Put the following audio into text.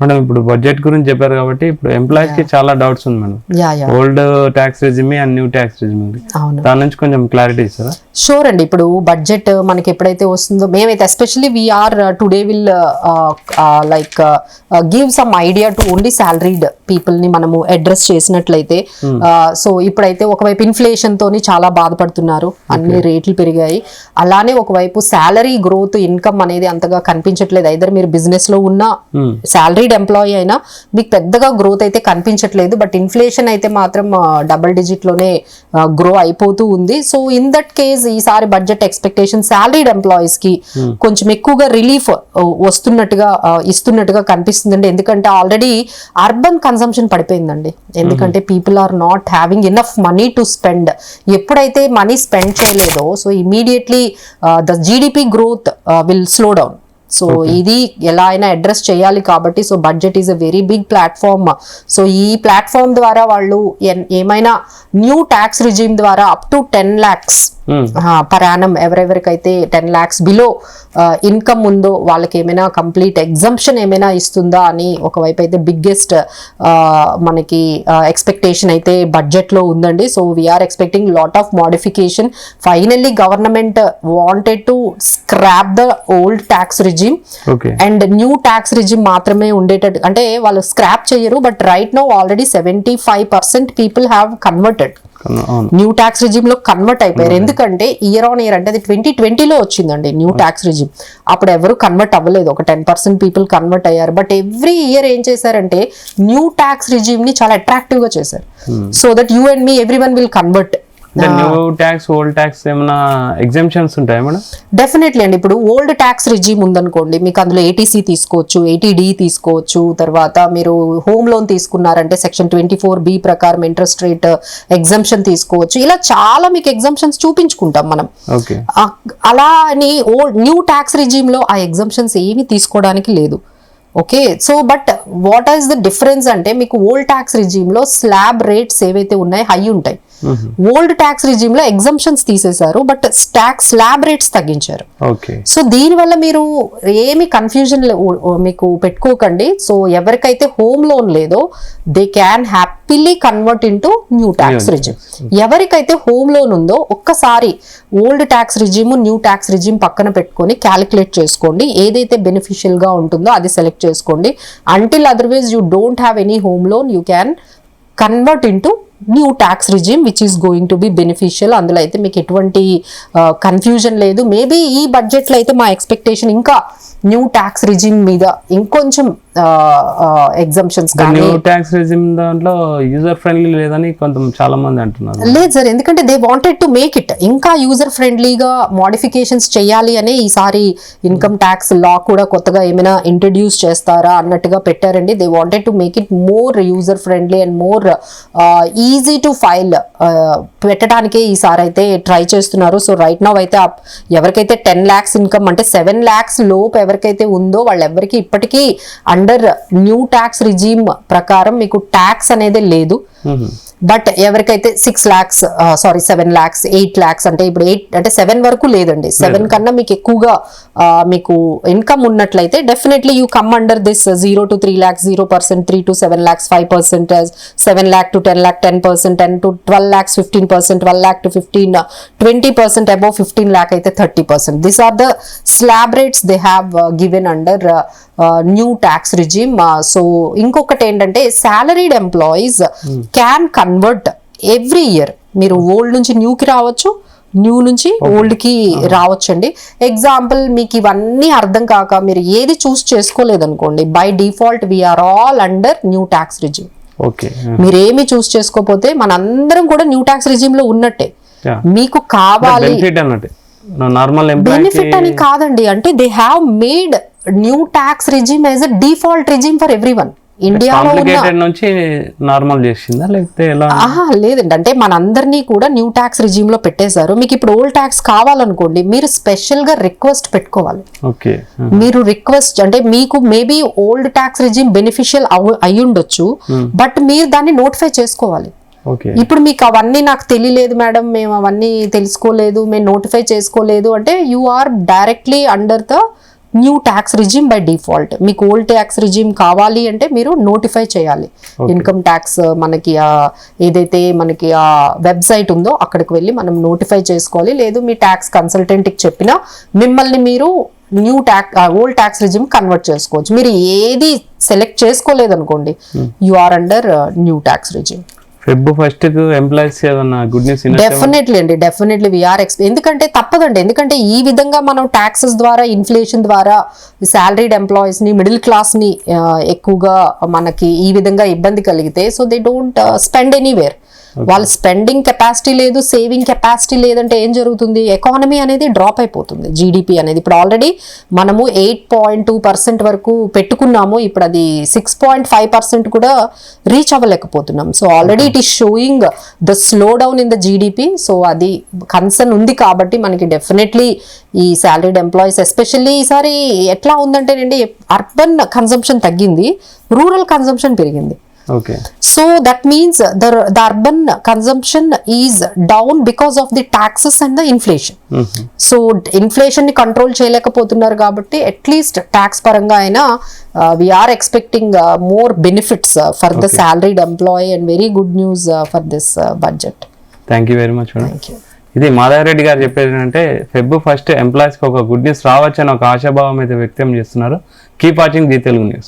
Madam ఇప్పుడు budget గురించి చెప్పారు కాబట్టి ఇప్పుడు ఎంప్లాయీస్ కి చాలా డౌట్స్ ఉంది madam. Old tax regime and new tax regime దాని నుంచి కొంచెం క్లారిటీ ఇస్తారా? షూర్ అండి. ఇప్పుడు బడ్జెట్ మనకి ఎప్పుడైతే వస్తుందో మేమైతే especially we are today will like give some idea to only salaried people ని మనము అడ్రస్ చేసినట్లయితే. సో ఇప్పుడైతే ఒకవైపు ఇన్ఫ్లేషన్ తోని చాలా బాధపడుతున్నారు, అన్ని రేట్లు పెరిగాయి. అలానే ఒకవైపు శాలరీ గ్రోత్ ఇన్కమ్ అనేది అంతగా కనిపించట్లేదు. ఐదర్ మీరు బిజినెస్ లో ఉన్న సాలరీడ్ ఎంప్లాయీ అయినా మీకు పెద్దగా గ్రోత్ అయితే కనిపించట్లేదు. బట్ ఇన్ఫ్లేషన్ అయితే మాత్రం డబుల్ డిజిట్ లోనే గ్రో అయిపోతూ ఉంది. సో ఇన్ దట్ కేస్ ఈసారి బడ్జెట్ ఎక్స్పెక్టేషన్ సాలరీడ్ ఎంప్లాయీస్ కి కొంచెం ఎక్కువగా రిలీఫ్ ఇస్తున్నట్టుగా కనిపిస్తుందండి. ఎందుకంటే ఆల్రెడీ అర్బన్ కన్సంప్షన్ పడిపోయిందండి. ఎందుకంటే people are not having enough money to spend. ఎప్పుడైతే మనీ స్పెండ్ చేయలేదో so immediately the GDP growth will slow down. So ఇది ఎలా అయినా అడ్రస్ చేయాలి కాబట్టి so budget is a very big platform. So ఈ ప్లాట్ఫామ్ ద్వారా వాళ్ళు ఏమైనా న్యూ ట్యాక్స్ రిజిమ్ ద్వారా up to 10 lakhs per annum ఎవరెవరికైతే 10 lakhs బిలో ఇన్కమ్ ఉందో వాళ్ళకి ఏమైనా కంప్లీట్ ఎగ్జంప్షన్ ఏమైనా ఇస్తుందా అని ఒకవైపు అయితే బిగ్గెస్ట్ మనకి ఎక్స్పెక్టేషన్ అయితే బడ్జెట్ లో ఉందండి. So we are expecting lot of modification. Finally government wanted to scrap the old tax regime and new tax regime మాత్రమే ఉండేటట్టు. అంటే వాళ్ళు స్క్రాప్ చేయరు, but right now already 75% people have converted new tax regime లో convert అయిపోయారు. ఎందుకంటే year on year అంటే అది 2020లో వచ్చిందండి న్యూ ట్యాక్స్ రిజిమ్. అప్పుడు ఎవరు కన్వర్ట్ అవ్వలేదు, ఒక 10% పీపుల్ కన్వర్ట్ అయ్యారు. బట్ ఎవ్రీ ఇయర్ ఏం చేశారంటే న్యూ ట్యాక్స్ రిజిమ్ ని చాలా అట్రాక్టివ్ గా చేశారు. So that you and me every one will convert. New tax old tax ఏమైనా ఎగ్జామ్షన్స్ ఉంటాయా మేడం? డెఫినెట్లీ అండి. ఇప్పుడు ఓల్డ్ ట్యాక్స్ రిజిమ్ ఉందనుకోండి, మీకు అందులో ఏటీసీ తీసుకోవచ్చు, 80D తీసుకోవచ్చు. తర్వాత మీరు హోమ్ లోన్ తీసుకున్నారంటే సెక్షన్ 24B ప్రకారం ఇంట్రెస్ట్ రేట్ ఎగ్జామ్షన్ తీసుకోవచ్చు. ఇలా చాలా మీకు ఎగ్జామ్షన్స్ చూపించుకుంటాం మనం. అలా అని న్యూ ట్యాక్స్ రిజిమ్ లో ఆ ఎగ్జామ్షన్స్ ఏమి తీసుకోవడానికి లేదు. Okay, so but what is the difference అంటే మీకు ఓల్డ్ ట్యాక్స్ రిజిమ్ లో స్లాబ్ రేట్స్ ఏవైతే ఉన్నాయో హై ఉంటాయి. ఓల్డ్ ట్యాక్స్ రిజిమ్ లో ఎగ్జంప్షన్స్ తీసేశారు, బట్ ట్యాక్స్ స్లాబ్ రేట్స్ తగ్గించారు. సో దీని వల్ల మీరు ఏమి కన్ఫ్యూజన్ మీకు పెట్టుకోకండి. సో ఎవరికైతే హోమ్ లోన్ లేదో they can happily convert into new tax regime. ఎవరికైతే హోమ్ లోన్ ఉందో ఒక్కసారి old tax regime new tax regime పక్కన పెట్టుకొని క్యాలిక్యులేట్ చేసుకోండి. ఏదైతే బెనిఫిషియల్ గా ఉంటుందో అది సెలెక్ట్ చేసుకోండి. Until otherwise you don't have any home loan you can convert into new tax regime which is going to be beneficial. అందులో అయితే మీకు ఎటువంటి కన్ఫ్యూజన్ లేదు. మేబీ ఈ బడ్జెట్ లో అయితే మా ఎక్స్పెక్టేషన్ ఇంకా న్యూ ట్యాక్స్ రిజిమ్ మీద ఇంకొంచెం ఎగ్జామ్షన్స్ కానీ న్యూ ట్యాక్స్ రిజిమ్ దాంట్లో యూజర్ ఫ్రెండ్లీ లేదని చాలా మంది అంటున్నారు. లేదు సార్, ఎందుకంటే they wanted to make it ఇంకా యూజర్ ఫ్రెండ్లీగా మోడిఫికేషన్స్ చేయాలి అని ఈసారి ఇన్కమ్ ట్యాక్స్ లా కూడా కొత్తగా ఏమైనా ఇంట్రడ్యూస్ చేస్తారా అన్నట్టుగా పెట్టారండి. They wanted to make it more user friendly and more easy to file పెట్టడానికే ఈసారి అయితే ట్రై చేస్తున్నారు. సో రైట్ నౌ అయితే ఎవరికైతే 10 lakhs ఇన్కమ్ అంటే 7 lakhs లోపు ఎవరికైతే ఉందో వాళ్ళెవరికి ఇప్పటికీ అండర్ న్యూ ట్యాక్స్ రిజీమ్ ప్రకారం మీకు ట్యాక్స్ అనేది లేదు. బట్ ఎవరికైతే 7 lakhs 8 lakhs అంటే ఇప్పుడు 8 అంటే 7 వరకు లేదండి. 7 కన్నా మీకు ఎక్కువగా మీకు ఇన్కమ్ ఉన్నట్లయితే definitely you come under this 0 to 3 lakhs 0%, 3 to 7 lakhs 5%, 7 lakh to 10 lakh 10%, 10 to 12 lakhs 15%, 12 lakh to 15 20%, above 15 lakh అయితే 30%. These are the slab rates they have given under new tax regime. So ఇంకొకటి ఏంటంటే salaried employees can convert every year. మీరు old నుంచి న్యూకి రావచ్చు, new నుంచి old కి రావచ్చండి. Example మీకు ఇవన్నీ అర్థం కాక మీరు ఏది చూస్ చేసుకోలేదనుకోండి, by default we're all under new tax regime. మీరేమి చూస్ చేసుకోకపోతే మనందరం కూడా న్యూ ట్యాక్స్ రిజిమ్ లో ఉన్నట్టే. మీకు కావాలి బెనిఫిట్ అని కాదండి, అంటే they have made new tax regime as a default regime for everyone. ఇండియాలో లేదండి, అంటే మనందరినీ కూడా న్యూ ట్యాక్స్ రిజిమ్ లో పెట్టేశారు. మీకు ఇప్పుడు ఓల్డ్ ట్యాక్స్ కావాలనుకోండి, మీరు స్పెషల్ గా రిక్వెస్ట్ పెట్టుకోవాలి. మీరు రిక్వెస్ట్ అంటే మీకు maybe old tax regime beneficial అయ్యుండొచ్చు, బట్ మీరు దాన్ని నోటిఫై చేసుకోవాలి. ఇప్పుడు మీకు అవన్నీ నాకు తెలియలేదు మేడం, మేము అవన్నీ తెలుసుకోలేదు, మేము నోటిఫై చేసుకోలేదు అంటే you are directly under the new tax regime by default. మీకు ఓల్డ్ ట్యాక్స్ రిజిమ్ కావాలి అంటే మీరు నోటిఫై చేయాలి. ఇన్కమ్ ట్యాక్స్ మనకి ఏదైతే మనకి ఆ వెబ్సైట్ ఉందో అక్కడికి వెళ్ళి మనం నోటిఫై చేసుకోవాలి. లేదు మీ ట్యాక్స్ కన్సల్టెంట్కి చెప్పినా మిమ్మల్ని మీరు new old tax regime convert చేసుకోవచ్చు. మీరు ఏది సెలెక్ట్ చేసుకోలేదు అనుకోండి, you are under new tax regime. Feb first employees ఏదన్నా గుడ్ న్యూస్? డెఫినెట్లీ అండి, డెఫినెట్లీ వీఆర్ ఎందుకంటే తప్పదండి. ఎందుకంటే ఈ విధంగా మనం ట్యాక్సెస్ ద్వారా, ఇన్ఫ్లేషన్ ద్వారా సాలరీడ్ ఎంప్లాయీస్ ని, మిడిల్ క్లాస్ ని ఎక్కువగా మనకి ఈ విధంగా ఇబ్బంది కలిగితే, so they don't spend anywhere. వాళ్ళ స్పెండింగ్ కెపాసిటీ లేదు, సేవింగ్ కెపాసిటీ లేదంటే ఏం జరుగుతుంది? ఎకానమీ అనేది డ్రాప్ అయిపోతుంది. జీడిపి అనేది ఇప్పుడు ఆల్రెడీ మనము 8.2% వరకు పెట్టుకున్నాము, ఇప్పుడు అది 6.5% కూడా రీచ్ అవ్వలేకపోతున్నాం. So already it is showing the slow down in the GDP. So అది కన్సర్న్ ఉంది కాబట్టి మనకి డెఫినెట్లీ ఈ సాలరీడ్ ఎంప్లాయీస్ ఎస్పెషల్లీ ఈసారి ఎట్లా ఉందంటేనండి, అర్బన్ కన్సంప్షన్ తగ్గింది, రూరల్ కన్సంప్షన్ పెరిగింది. Okay. So that means the urban consumption is down because of the taxes and the inflation. So inflation ని కంట్రోల్ చేయలేకపోతున్నారు కాబట్టి అట్లీస్ట్ ట్యాక్స్ పరంగా అయినా we are expecting more benefits for the salaried employee and very good news for this budget. Thank you very much, madam. Thank you. ఇది మాధవరెడ్డి గారు చెప్పేది ఏంటంటే Feb first ఎంప్లాయీస్కి ఒక గుడ్ న్యూస్ రావచ్చు అని ఒక ఆశాభావం అయితే వ్యక్తం చేస్తున్నారు. Keep watching Zee Telugu news.